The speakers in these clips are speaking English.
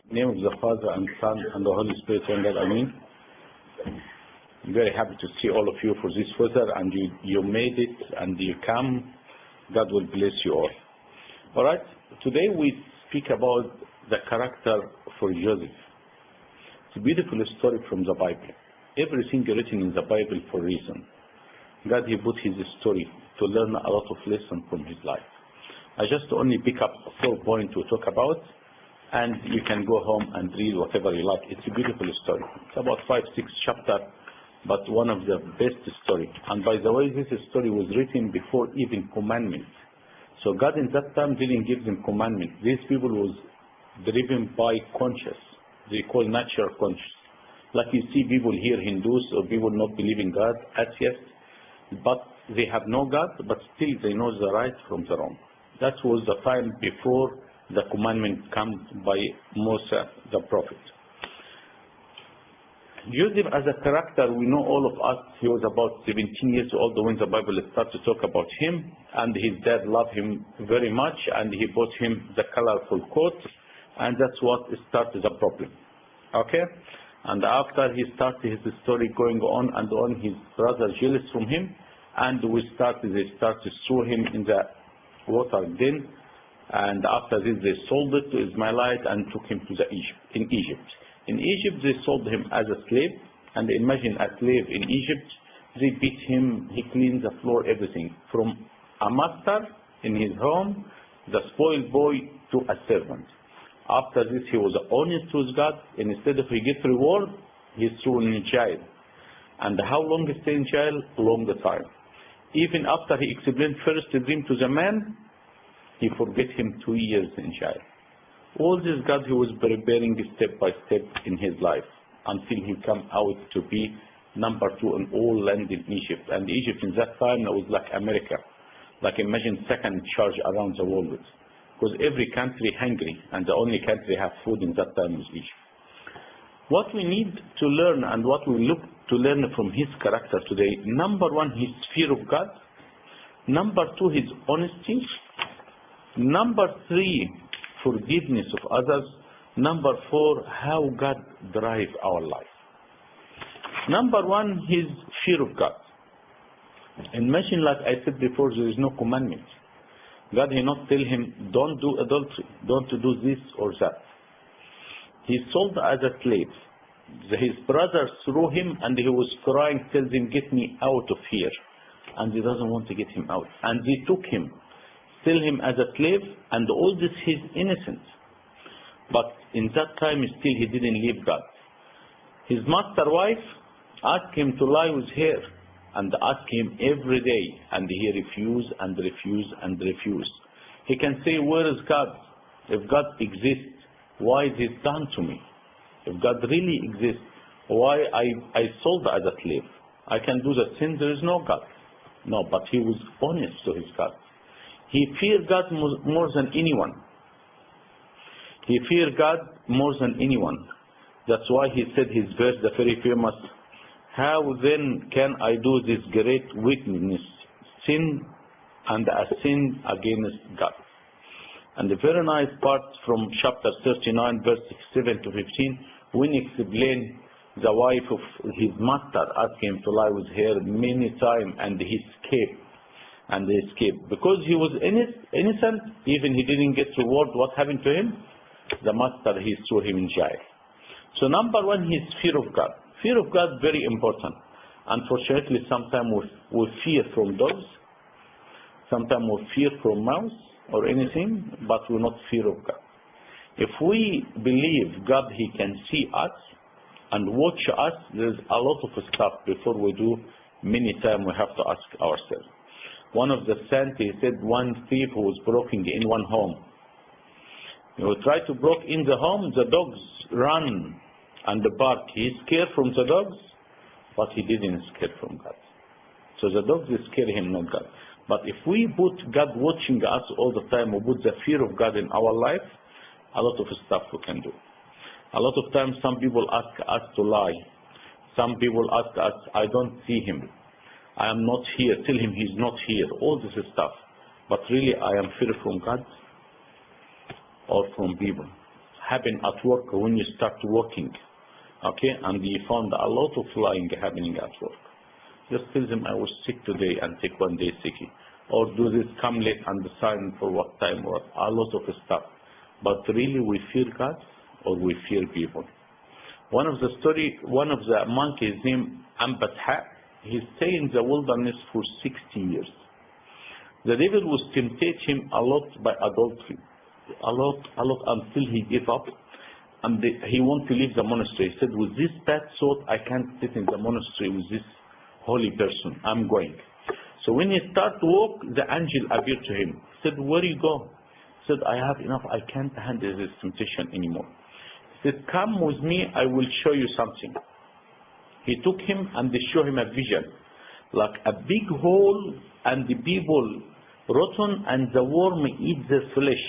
In the name of the Father and Son and the Holy Spirit, one God, Amen. I'm very happy to see all of you for this weather, and you made it and you come. God will bless you all. All right, today we speak about the character for Joseph. It's a beautiful story from the Bible. Everything written in the Bible for a reason. God, He put His story to learn a lot of lessons from His life. I just only pick up 4 points to talk about, and you can go home and read whatever you like. It's a beautiful story. It's about 5-6 chapters, but one of the best story. And by the way, this story was written before even commandments. So God in that time didn't give them commandments. These people was driven by conscience. They call natural conscience. Like you see people here, Hindus or people not believing God, atheists, but they have no God, but still they know the right from the wrong. That was the time before the commandment comes by Moses the prophet. Joseph as a character, we know all of us, he was about 17 years old when the Bible starts to talk about him, and his dad loved him very much, and he bought him the colorful coat, and that's what started the problem. Okay? And after he started his story going on and on, his brother jealous from him, and they started to throw him in the water den, and after this they sold it to Ismailite and took him to Egypt. In Egypt they sold him as a slave, and imagine a slave in Egypt, they beat him, he cleans the floor, everything, from a master in his home, the spoiled boy, to a servant. After this he was honest with God, and instead of he get reward, he's thrown in jail. And how long he stay in jail? Long time. Even after he explained first the dream to the man, he forget him 2 years in jail. All this God, he was preparing step by step in his life until he come out to be number 2 in all land in Egypt. And Egypt in that time was like America. Like imagine second charge around the world. Because every country hungry, and the only country have food in that time was Egypt. What we need to learn and what we look to learn from his character today, number 1, his fear of God. Number 2, his honesty. Number 3, forgiveness of others. Number 4, how God drives our life. Number 1, his fear of God. Imagine, like I said before, there is no commandment. God did not tell him, don't do adultery, don't do this or that. He sold as a slave. His brothers threw him, and he was crying, tell them, get me out of here. And he doesn't want to get him out. And they took him, sell him as a slave, and all this he's innocent. But in that time still he didn't leave God. His master wife asked him to lie with her, and asked him every day, and he refused and refused and refused. He can say, where is God? If God exists, why is this done to me? If God really exists, why I sold as a slave? I can do the sin, there is no God. No, but he was honest to his God. He feared God more than anyone. He feared God more than anyone. That's why he said his verse, the very famous, how then can I do this great wickedness, sin and a sin against God? And the very nice part from chapter 39, verse 7 to 15, when he explained the wife of his master asked him to lie with her many times, and he escaped. And they escaped. Because he was innocent, even he didn't get reward. What happened to him? The master, he threw him in jail. So number 1, his fear of God. Fear of God, very important. Unfortunately, sometimes we fear from dogs, sometimes we fear from mouse or anything, but we not fear of God. If we believe God, he can see us and watch us, there's a lot of stuff before we do. Many times we have to ask ourselves. One of the saints, he said, one thief who was breaking in one home. He would try to break in the home, the dogs run and bark. He scared from the dogs, but he didn't scare from God. So the dogs scare him, not God. But if we put God watching us all the time, we put the fear of God in our life, a lot of stuff we can do. A lot of times some people ask us to lie. Some people ask us, I don't see him. I am not here. Tell him he's not here. All this stuff. But really, I am fear from God or from people. happen at work when you start working. Okay, and you found a lot of lying happening at work. Just tell them, I was sick today and take 1 day sick. Or do this, come late and sign for what time, or a lot of stuff. But really we fear God or we fear people. One of the monkeys named Ambatha, he stayed in the wilderness for 60 years. The devil was tempted him a lot by adultery. A lot, until he gave up. And he wanted to leave the monastery. He said, with this bad thought, I can't sit in the monastery with this holy person. I'm going. So when he started to walk, the angel appeared to him. He said, where you go? He said, I have enough. I can't handle this temptation anymore. He said, come with me. I will show you something. He took him and they showed him a vision. Like a big hole, and the people rotten, and the worm eat their flesh.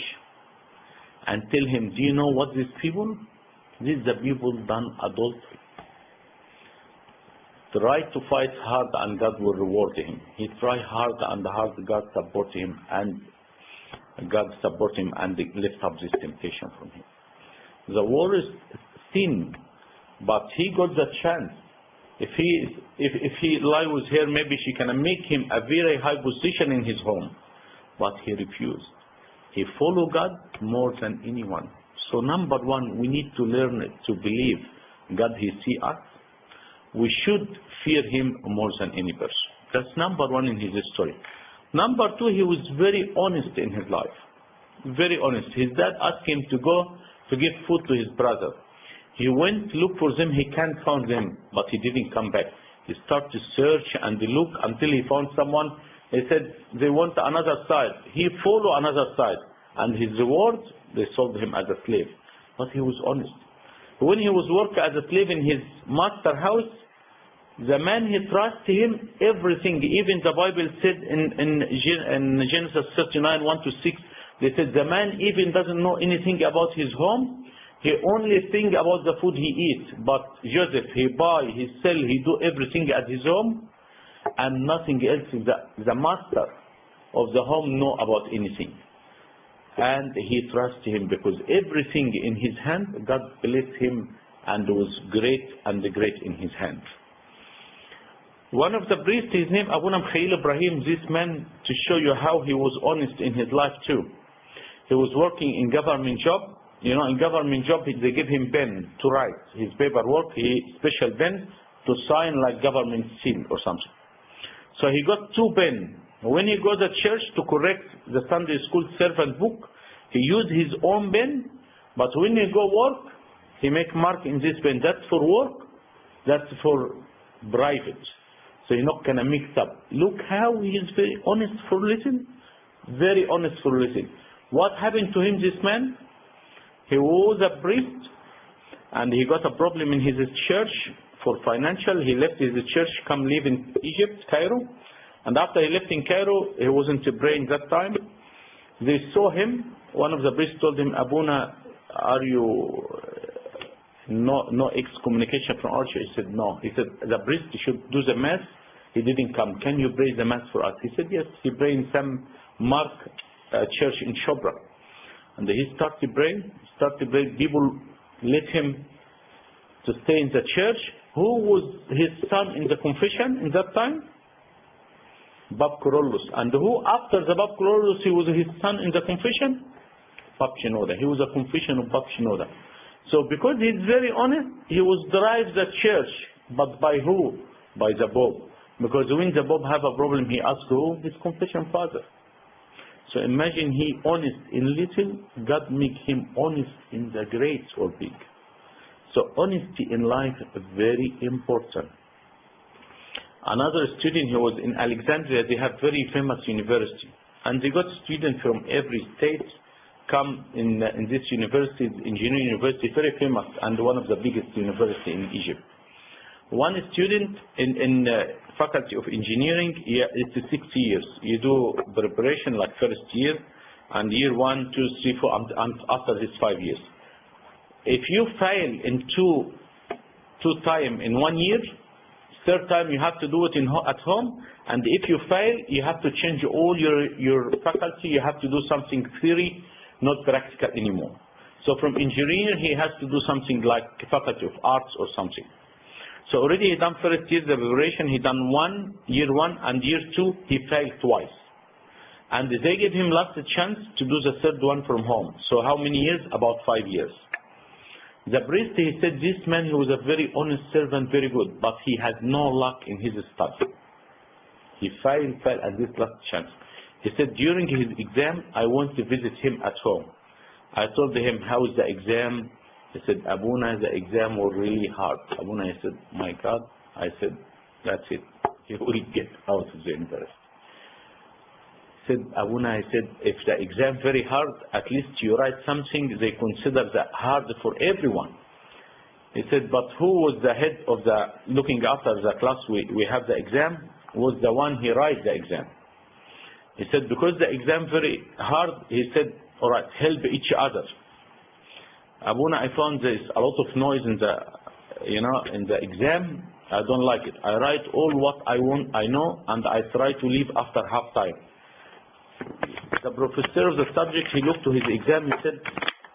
And tell him, do you know what these people? These the people done adultery. Try to fight hard and God will reward him. He tried hard and hard, God support him, and lift up this temptation from him. The war is sin, but he got the chance. If he lie with her, maybe she can make him a very high position in his home. But he refused. He followed God more than anyone. So number one, we need to learn to believe God, he see us. We should fear him more than any person. That's number one in his story. Number two, he was very honest in his life. Very honest. His dad asked him to go to give food to his brother. He went to look for them. He can't find them, but he didn't come back. He started to search and look until he found someone. He said, they want another side. He followed another side. And his reward, they sold him as a slave. But he was honest. When he was working as a slave in his master's house, the man, he trusted him everything. Even the Bible said in Genesis 39, 1-6, they said the man even doesn't know anything about his home. He only think about the food he eats. But Joseph, he buy, he sell, he do everything at his home. And nothing else. The master of the home know about anything. And he trusted him because everything in his hand, God blessed him and was great and great in his hand. One of the priests, his name Abu Khalil Ibrahim, this man, to show you how he was honest in his life too. He was working in government job. You know, in government job, they give him pen to write his paperwork, special pen to sign like government seal or something. So he got 2 pens. When he goes to church to correct the Sunday school servant book, he used his own pen, but when he go work, he make mark in this pen. That's for work, that's for private. So you're not going to mix up. Look how he is very honest for listen. Very honest for listen. What happened to him, this man? He was a priest, and he got a problem in his church for financial. He left his church, come live in Egypt, Cairo. And after he left in Cairo, he wasn't praying that time. They saw him. One of the priests told him, Abuna, are you no excommunication from our church? He said, no. He said, the priest should do the mass. He didn't come. Can you pray the mass for us? He said, yes. He prayed in some Mark church in Shobra. And he started praying. People let him to stay in the church. Who was his son in the confession in that time? Bab Kurolus. And who after the Bab Kurolus, he was his son in the confession? Bab Shinoda. He was a confession of Bab Shinoda. So because he's very honest, he was drive the church. But by who? By the Pope. Because when the Pope have a problem, he asks who? His confession father. So imagine he honest in little, God make him honest in the great or big. So honesty in life is very important. Another student, he was in Alexandria. They have very famous university, and they got students from every state come in this university, engineering university, very famous, and one of the biggest university in Egypt. One student in faculty of engineering, it's 6 years. You do preparation like first year, and year 1, 2, 3, 4, and after this 5 years. If you fail in two time in 1 year, third time you have to do it at home, and if you fail, you have to change all your faculty. You have to do something theory, not practical anymore. So from engineer, he has to do something like faculty of arts or something. So already he done first year the preparation, he done year one, and year two, he failed twice. And they gave him last chance to do the third one from home. So how many years? About 5 years. The priest, he said, this man, he was a very honest servant, very good, but he had no luck in his study. He failed at this last chance. He said, during his exam, I went to visit him at home. I told him, how is the exam? He said, Abuna, the exam was really hard. Abuna, I said, my God. I said, that's it. He will get out of the university. He said, Abuna, I said, if the exam very hard, at least you write something, they consider that hard for everyone. He said, but who was the head of the, looking after the class, we have the exam, was the one he write the exam. He said, because the exam very hard, he said, all right, help each other. Abuna, I found there's a lot of noise in the, in the exam. I don't like it. I write all what I want, I know, and I try to leave after half time. The professor of the subject, he looked to his exam, he said,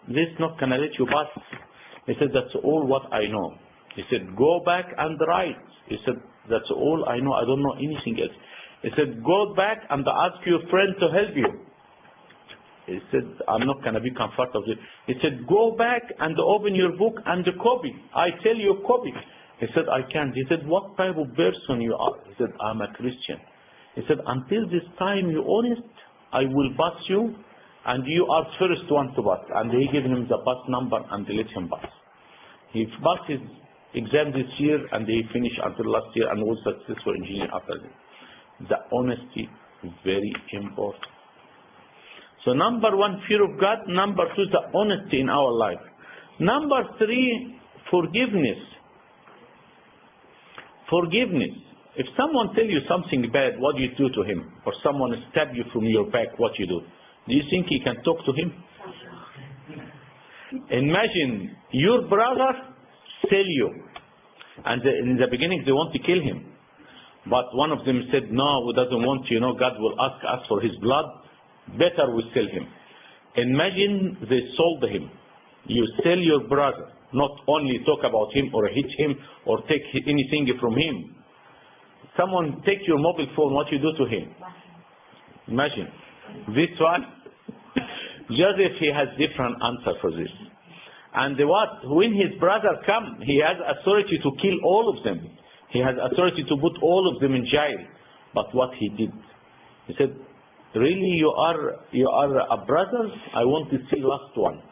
this not gonna let you pass. He said, that's all what I know. He said, go back and write. He said, that's all I know, I don't know anything else. He said, go back and ask your friend to help you. He said, I'm not going to be comfortable. He said, go back and open your book and copy. I tell you, copy. He said, I can't. He said, what type of person you are? He said, I'm a Christian. He said, until this time you're honest, I will pass you, and you are first one to pass. And he gave him the pass number and let him pass. He passed his exam this year, and he finished until last year and was successful engineer after that. The honesty is very important. So number one, fear of God. Number two, the honesty in our life. Number three, forgiveness. Forgiveness. If someone tells you something bad, what do you do to him? Or someone stab you from your back, what you do? Do you think you can talk to him? Imagine your brother tell you, and in the beginning they want to kill him. But one of them said, no, we doesn't want to, God will ask us for his blood. Better we sell him. Imagine they sold him. You sell your brother, not only talk about him or hit him or take anything from him. Someone take your mobile phone, what you do to him? Imagine. This one, Joseph, he has different answer for this. And when his brother come, he has authority to kill all of them. He has authority to put all of them in jail. But what he did, he said, really, you are a brother? I want to see last one.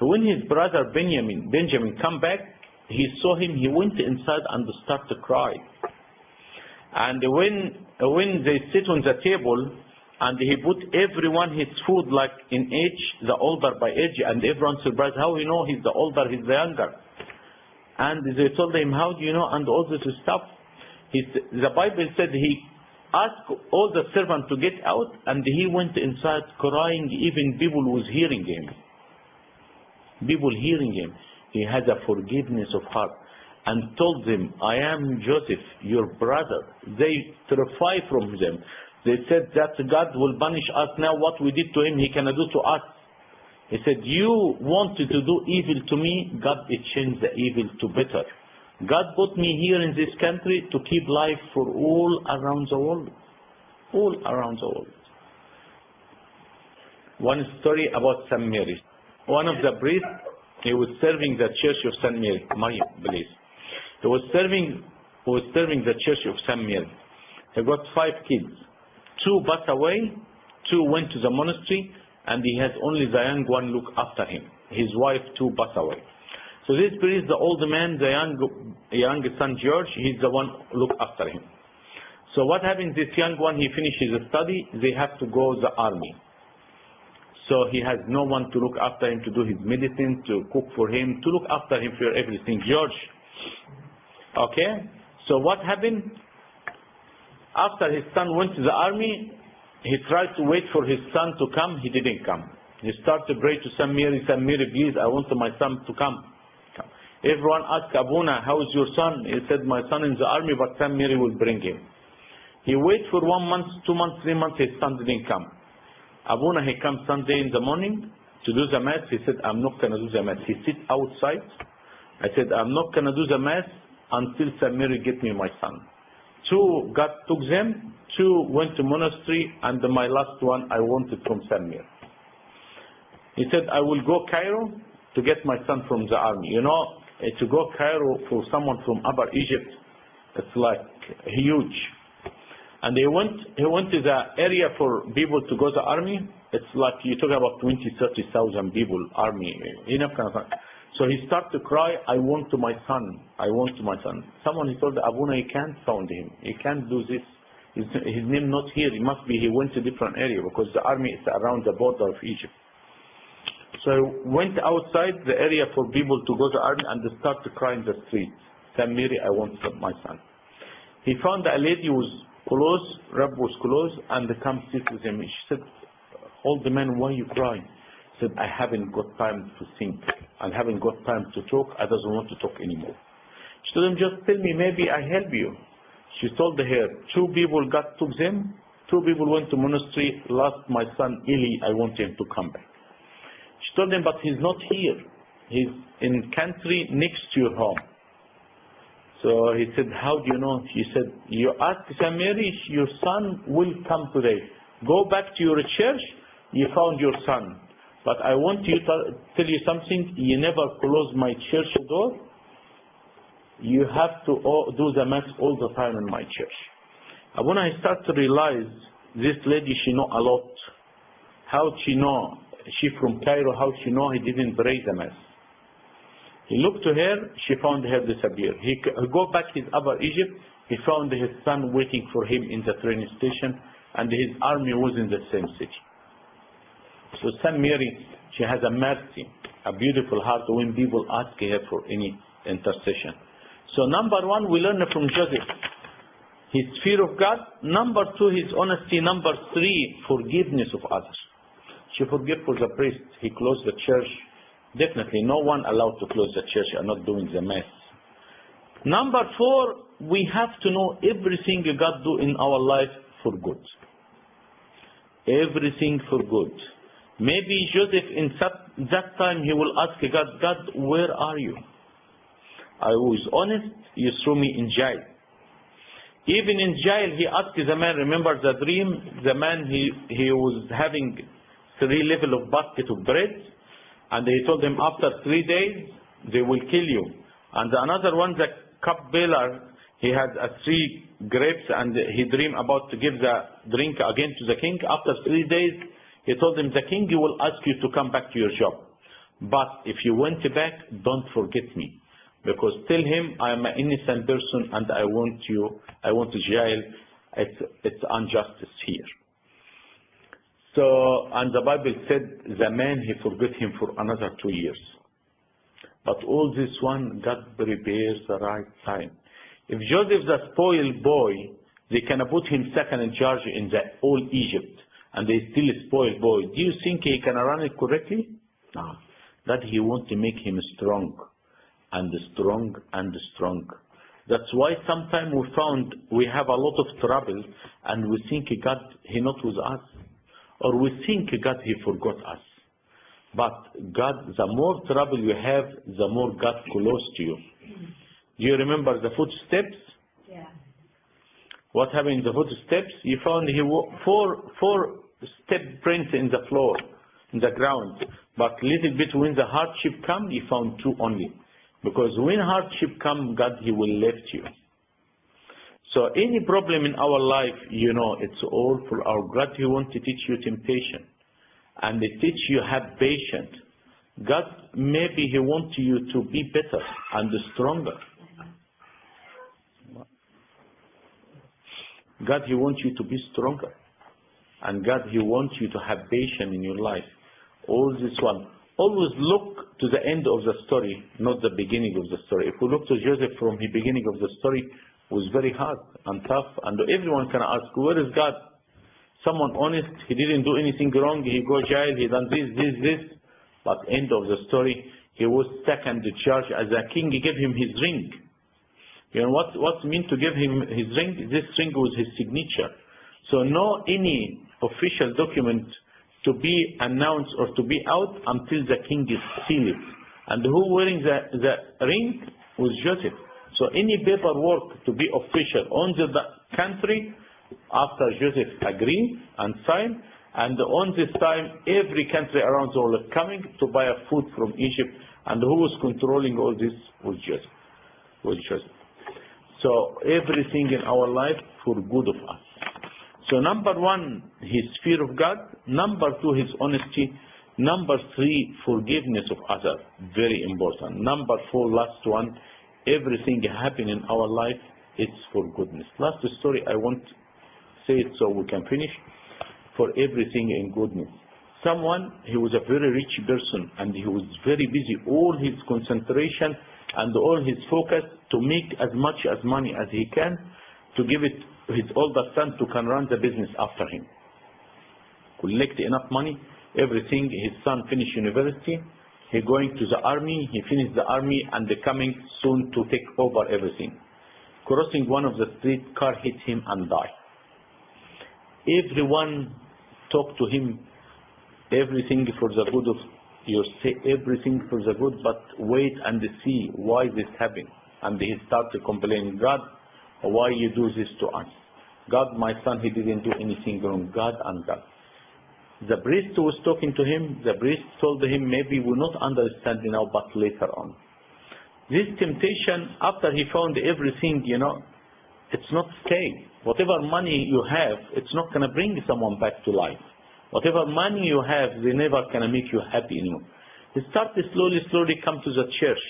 When his brother Benjamin come back, he saw him, he went inside and started to cry. And when they sit on the table, and he put everyone his food like in age, the older by age, and everyone surprised, how you know he's the older, he's the younger. And they told him, how do you know, and all this stuff. The Bible said he asked all the servants to get out, and he went inside crying, even people was hearing him. People hearing him. He had a forgiveness of heart, and told them, I am Joseph, your brother. They terrified from them. They said that God will punish us now. What we did to him, he cannot do to us. He said, you wanted to do evil to me, God changed the evil to better. God put me here in this country to keep life for all around the world. All around the world. One story about St. Mary. One of the priests, he was serving the church of St. Mary. Maria, please. He was serving the church of St. Mary. He got 5 kids. 2 passed away, 2 went to the monastery, and he had only the young one look after him. His wife too passed away. So this priest, the old man, the young son George, he's the one look after him. So what happened? This young one, he finished his study, they have to go to the army. So he has no one to look after him, to do his medicine, to cook for him, to look after him for everything. George. Okay? So what happened? After his son went to the army, he tried to wait for his son to come. He didn't come. He started to pray to St. Mary, St. Mary, please, I want my son to come. Everyone asked Abuna, how is your son? He said, my son in the army, but St. Mary will bring him. He waited for 1 month, 2 months, 3 months, his son didn't come. Abuna, he comes Sunday in the morning, to do the mass. He said, I'm not going to do the mass. He sit outside. I said, I'm not going to do the mass until St. Mary get me my son. 2, God took them. 2 went to monastery, and my last one I wanted from St. Mary. He said, I will go Cairo to get my son from the army. You know, to go Cairo for someone from Upper Egypt, it's like huge. And he went to the area for people to go to the army. It's like you talk about 20,000-30,000 people, army, enough kind of thing. So he started to cry, I want to my son, I want to my son. Someone, he told Abuna, you can't find him, he can't do this. His name not here, it must be he went to different area because the army is around the border of Egypt. So went outside the area for people to go to the army and they started to cry in the street. St. Mary, I want my son. He found a lady who was close, Rab was close, and they come sit with him. She said, all the men, why you crying? He said, I haven't got time to think. I haven't got time to talk. I doesn't want to talk anymore. She told him, just tell me, maybe I help you. She told her, 2 people God took them, 2 people went to monastery, lost my son Eli, I want him to come back. She told him, but he's not here. He's in country next to your home. So he said, how do you know? She said, you ask St. Mary, your son will come today. Go back to your church, you found your son. But I want you to tell you something, you never close my church door. You have to do the mass all the time in my church. And when I start to realize this lady, she know a lot. How she know? She from Cairo, how she know he didn't pray the mass? He looked to her, she found her disappear. He go back his Upper Egypt, he found his son waiting for him in the train station, and his army was in the same city. So St. Mary, she has a mercy, a beautiful heart when people ask her for any intercession. So number 1, we learn from Joseph, his fear of God. Number 2, his honesty. Number 3, forgiveness of others. She forgave for the priest. He closed the church. Definitely no one allowed to close the church and not doing the mass. Number 4, we have to know everything God do in our life for good. Everything for good. Maybe Joseph in that time he will ask God, God, where are you? I was honest, you threw me in jail. Even in jail he asked the man, remember the dream? The man, he was having 3 levels of basket of bread, and they told him after 3 days they will kill you. And another one, the cupbearer, he had 3 grapes and he dreamed about to give the drink again to the king. After 3 days he told him, the king will ask you to come back to your job, but if you went back, don't forget me, because tell him I am an innocent person and I want to jail. It's injustice here. So, and the Bible said the man, he forgot him for another 2 years. But all this one, God prepares the right time. If Joseph, the spoiled boy, they can put him second in charge in the whole Egypt, and they still a spoiled boy, do you think he can run it correctly? No. That he wants to make him strong, and strong, and strong. That's why sometimes we found we have a lot of trouble, and we think God, he not with us. Or we think God, he forgot us. But God, the more trouble you have, the more God close to you. Do you remember the footsteps? Yeah. What happened in the footsteps? You found he four step prints in the floor, in the ground. But little bit when the hardship come, you found 2 only. Because when hardship come, God, he will lift you. So any problem in our life, you know, it's all for our God. He wants to teach you temptation. And they teach you have patience. God, maybe he wants you to be better and stronger. God, he wants you to be stronger. And God, he wants you to have patience in your life. All this one. Always look to the end of the story, not the beginning of the story. If we look to Joseph from the beginning of the story, it was very hard and tough. And everyone can ask, where is God? Someone honest, he didn't do anything wrong, he go jail, he done this. But end of the story, he was second in charge as a king. He gave him his ring. You know what's meant to give him his ring? This ring was his signature. So no any official document to be announced or to be out until the king is sealed. And who wearing the ring was Joseph. So any paperwork to be official on the country, after Joseph agreed and signed, and on this time, every country around the world coming to buy food from Egypt, and who was controlling all this was Joseph. So everything in our life for good of us. So number one, his fear of God. Number two, his honesty. Number three, forgiveness of others. Very important. Number four, last one, everything happening in our life is for goodness. Last story I want to say it so we can finish. For everything in goodness. Someone, he was a very rich person and he was very busy, all his concentration and all his focus to make as much as money as he can to give it to his older son to can run the business after him. Collect enough money, everything. His son finished university, he going to the army, he finished the army and coming soon to take over everything. Crossing one of the street, car hit him and died. Everyone talk to him, everything for the good of your say, everything for the good, but wait and see why this happened. And he started complaining, God, why you do this to us? God, my son, he didn't do anything wrong. God and God. The priest was talking to him, the priest told him, maybe we will not understand now, but later on. This temptation, after he found everything, it's not staying. Whatever money you have, it's not going to bring someone back to life. Whatever money you have, they never can make you happy anymore. He started slowly come to the church.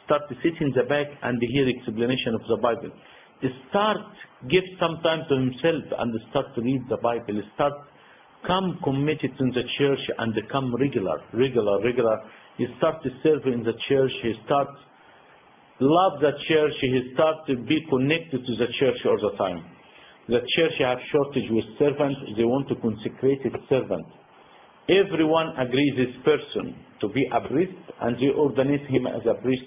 Start to sit in the back and hear explanation of the Bible. He give some time to himself and start to read the Bible. Come committed in the church and come regular. He start to serve in the church. He start love the church. He start to be connected to the church all the time. The church have shortage with servants. They want to consecrate its servant. Everyone agrees this person to be a priest, and they ordained him as a priest,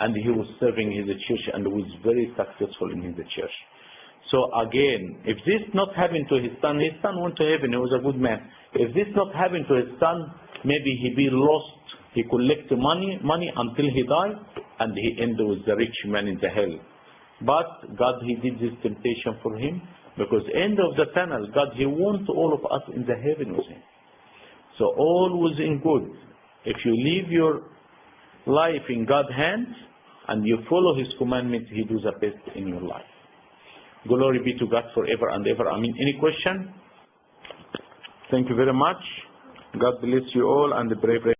and he was serving in the church and was very successful in the church. So again, if this not happened to his son went to heaven, he was a good man. If this not happened to his son, maybe he be lost. He collected money until he died, and he ended with the rich man in the hell. But God, he did this temptation for him, because end of the tunnel, God, he wants all of us in the heaven with him. So all was in good. If you leave your life in God's hands and you follow his commandments, he does the best in your life. Glory be to God forever and ever. Amen. Any question? Thank you very much. God bless you all and pray.